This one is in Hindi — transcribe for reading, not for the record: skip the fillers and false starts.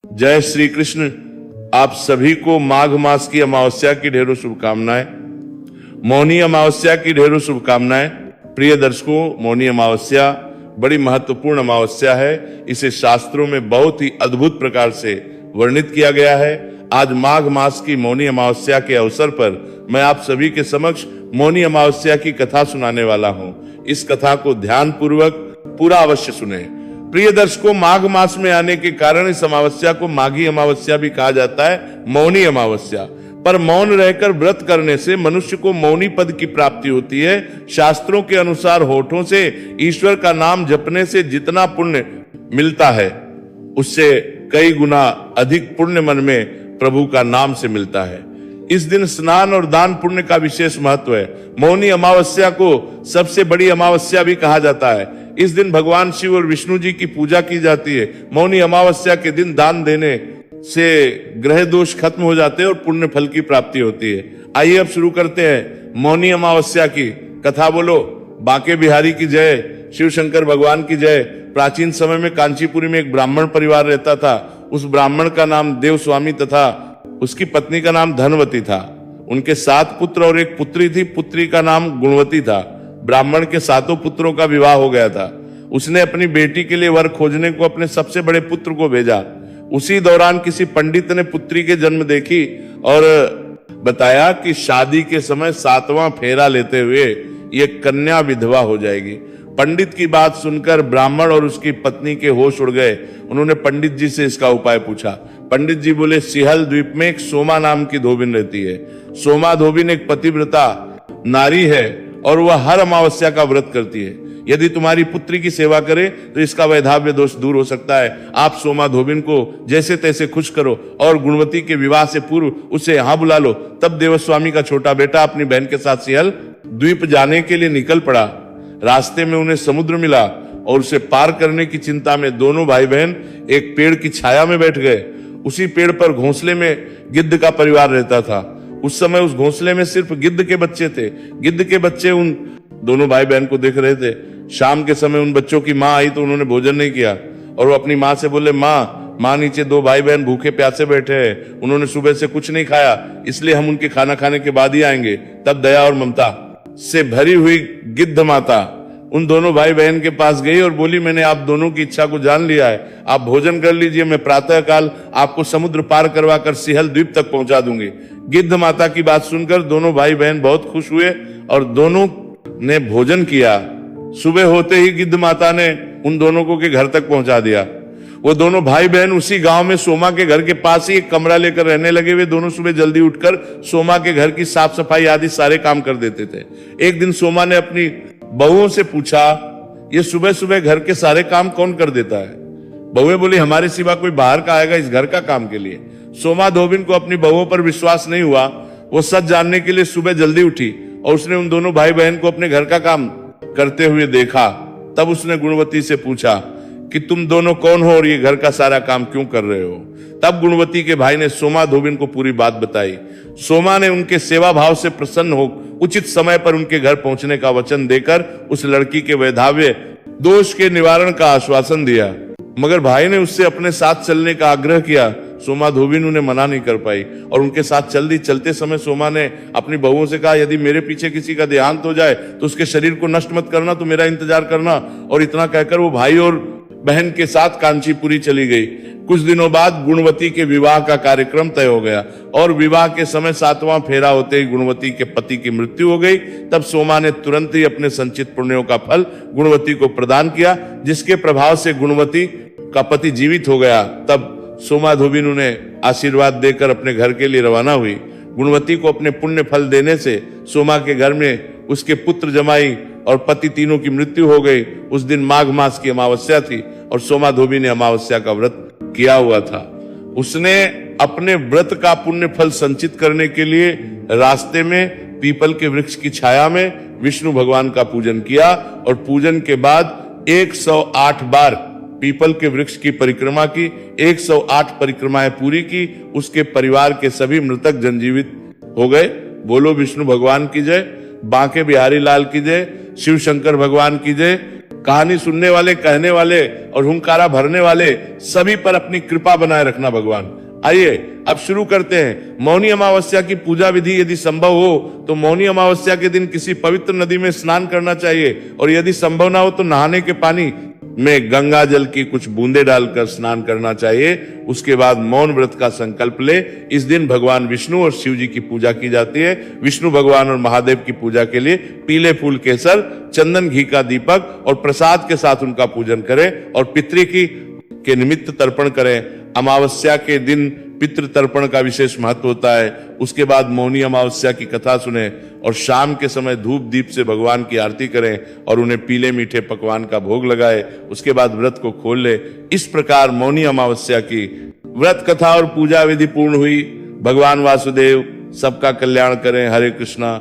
जय श्री कृष्ण। आप सभी को माघ मास की अमावस्या की ढेरों शुभकामनाएं, मौनी अमावस्या की ढेरों शुभकामनाएं। प्रिय दर्शकों, मौनी अमावस्या बड़ी महत्वपूर्ण अमावस्या है। इसे शास्त्रों में बहुत ही अद्भुत प्रकार से वर्णित किया गया है। आज माघ मास की मौनी अमावस्या के अवसर पर मैं आप सभी के समक्ष मौनी अमावस्या की कथा सुनाने वाला हूं। इस कथा को ध्यान पूर्वक पूरा अवश्य सुने। प्रिय दर्शकों, माघ मास में आने के कारण इस अमावस्या को माघी अमावस्या भी कहा जाता है, मौनी अमावस्या। पर मौन रहकर व्रत करने से मनुष्य को मौनी पद की प्राप्ति होती है। शास्त्रों के अनुसार होठों से ईश्वर का नाम जपने से जितना पुण्य मिलता है, उससे कई गुना अधिक पुण्य मन में प्रभु का नाम से मिलता है। इस दिन स्नान और दान पुण्य का विशेष महत्व है। मौनी अमावस्या को सबसे बड़ी अमावस्या भी कहा जाता है। इस दिन भगवान शिव और विष्णु जी की पूजा की जाती है। मौनी अमावस्या के दिन दान देने से ग्रह दोष खत्म हो जाते हैं और पुण्य फल की प्राप्ति होती है। आइए अब शुरू करते हैं मौनी अमावस्या की कथा। बोलो बांके बिहारी की जय, शिव शंकर भगवान की जय। प्राचीन समय में कांचीपुरी में एक ब्राह्मण परिवार रहता था। उस ब्राह्मण का नाम देवस्वामी तथा उसकी पत्नी का नाम धनवती था। उनके 7 पुत्र और एक पुत्री थी। पुत्री का नाम गुणवती था। ब्राह्मण के 7 पुत्रों का विवाह हो गया था। उसने अपनी बेटी के लिए वर खोजने को अपने सबसे बड़े पुत्र को भेजा। उसी दौरान किसी पंडित ने पुत्री के जन्म देखी और बताया कि शादी के समय 7वां फेरा लेते हुए ये कन्या विधवा हो जाएगी। पंडित की बात सुनकर ब्राह्मण और उसकी पत्नी के होश उड़ गए। उन्होंने पंडित जी से इसका उपाय पूछा। पंडित जी बोले, सिहल द्वीप में एक सोमा नाम की धोबिन रहती है। सोमा धोबिन एक पतिव्रता नारी है और वह हर अमावस्या का व्रत करती है। यदि तुम्हारी पुत्री की सेवा करे तो इसका वैधाव्य दोष दूर हो सकता है। आप सोमा धोबिन को जैसे तैसे खुश करो और गुणवती के विवाह से पूर्व उसे यहां बुला लो। तब देवस्वामी का छोटा बेटा अपनी बहन के साथ सिहल द्वीप जाने के लिए निकल पड़ा। रास्ते में उन्हें समुद्र मिला और उसे पार करने की चिंता में दोनों भाई बहन एक पेड़ की छाया में बैठ गए। उसी पेड़ पर घोंसले में गिद्ध का परिवार रहता था। उस समय उस घोंसले में सिर्फ गिद्ध के बच्चे थे। गिद्ध के बच्चे उन दोनों भाई बहन को देख रहे थे। शाम के समय उन बच्चों की माँ आई तो उन्होंने भोजन नहीं किया और वो अपनी माँ से बोले, माँ नीचे 2 भाई बहन भूखे प्यासे बैठे हैं। उन्होंने सुबह से कुछ नहीं खाया, इसलिए हम उनके खाना खाने के बाद ही आएंगे। तब दया और ममता से भरी हुई गिद्ध माता उन दोनों भाई बहन के पास गई और बोली, मैंने आप दोनों की इच्छा को जान लिया है। आप भोजन कर लीजिए, मैं प्रातः काल आपको समुद्र पार करवा कर सिहल द्वीप तक पहुंचा दूंगी। गिद्ध माता की बात सुनकर दोनों भाई बहन बहुत खुश हुए और दोनों ने भोजन किया। सुबह होते ही गिद्ध माता ने उन दोनों को के घर तक पहुंचा दिया। वो दोनों भाई बहन उसी गांव में सोमा के घर के पास ही एक कमरा लेकर रहने लगे। वे दोनों सुबह जल्दी उठकर सोमा के घर की साफ सफाई आदि सारे काम कर देते थे। एक दिन सोमा ने अपनी बहुओं से पूछा, ये सुबह सुबह घर के सारे काम कौन कर देता है? बहुएं बोली, हमारे सिवा कोई बाहर का आएगा इस घर का काम के लिए? सोमा धोबिन को अपनी बहुओं पर विश्वास नहीं हुआ। वो सच जानने के लिए सुबह जल्दी उठी और उसने उन दोनों भाई बहन को अपने घर का काम करते हुए देखा। तब उसने गुणवती से पूछा कि तुम दोनों कौन हो और ये घर का सारा काम क्यों कर रहे हो? तब गुणवती के भाई ने सोमा धोबिन को पूरी बात बताई। सोमा ने उनके सेवा भाव से प्रसन्न हो उचित समय पर उनके घर पहुंचने का वचन देकर उस लड़की के वैधाव्य दोष के निवारण का आश्वासन दिया। मगर भाई ने उससे अपने साथ चलने का आग्रह किया। सोमा धोबिन उन्हें मना नहीं कर पाई और उनके साथ चल दी। चलते समय सोमा ने अपनी बहुओं से कहा, यदि मेरे पीछे किसी का देहांत हो जाए तो उसके शरीर को नष्ट मत करना, तो मेरा इंतजार करना। और इतना कहकर वो भाई और बहन के साथ कांचीपुरी चली गई। कुछ दिनों बाद गुणवती के विवाह का कार्यक्रम तय हो गया और विवाह के समय 7वां फेरा होते ही गुणवती के पति की मृत्यु हो गई। तब सोमा ने तुरंत ही अपने संचित पुण्यों का फल गुणवती को प्रदान किया, जिसके प्रभाव से गुणवती का पति जीवित हो गया। तब सोमा धोबिन उन्हें आशीर्वाद देकर अपने घर के लिए रवाना हुई। गुणवती को अपने पुण्य फल देने से सोमा के घर में उसके पुत्र जमाई और पति तीनों की मृत्यु हो गई। उस दिन माघ मास की अमावस्या थी और सोमा धोबी ने अमावस्या का व्रत किया हुआ था। उसने अपने व्रत का पुण्य फल संचित करने के लिए रास्ते में पीपल के वृक्ष की छाया में विष्णु भगवान का पूजन किया और पूजन के बाद 108 बार पीपल के वृक्ष की परिक्रमा की। 108 परिक्रमाएं पूरी की। उसके परिवार के सभी मृतक जनजीवित हो गए। बोलो विष्णु भगवान की जय, बांके बिहारी लाल की जय, शिव शंकर भगवान की जय, कहानी सुनने वाले, कहने वाले और हुंकारा भरने वाले सभी पर अपनी कृपा बनाए रखना भगवान। आइए अब शुरू करते हैं। मौनी अमावस्या की पूजा विधि यदि संभव हो तो मौनी अमावस्या के दिन किसी पवित्र नदी में स्नान करना चाहिए, और यदि संभव ना हो तो नहाने के पानी में गंगा जल की कुछ बूंदे डालकर स्नान करना चाहिए। उसके बाद मौन व्रत का संकल्प ले। इस दिन भगवान विष्णु और शिव जी की पूजा की जाती है। विष्णु भगवान और महादेव की पूजा के लिए पीले फूल, केसर, चंदन, घी का दीपक और प्रसाद के साथ उनका पूजन करें और पितृ के निमित्त तर्पण करें। अमावस्या के दिन पितृ तर्पण का विशेष महत्व होता है। उसके बाद मौनी अमावस्या की कथा सुने और शाम के समय धूप दीप से भगवान की आरती करें और उन्हें पीले मीठे पकवान का भोग लगाए। उसके बाद व्रत को खोल ले। इस प्रकार मौनी अमावस्या की व्रत कथा और पूजा विधि पूर्ण हुई। भगवान वासुदेव सबका कल्याण करें। हरे कृष्णा।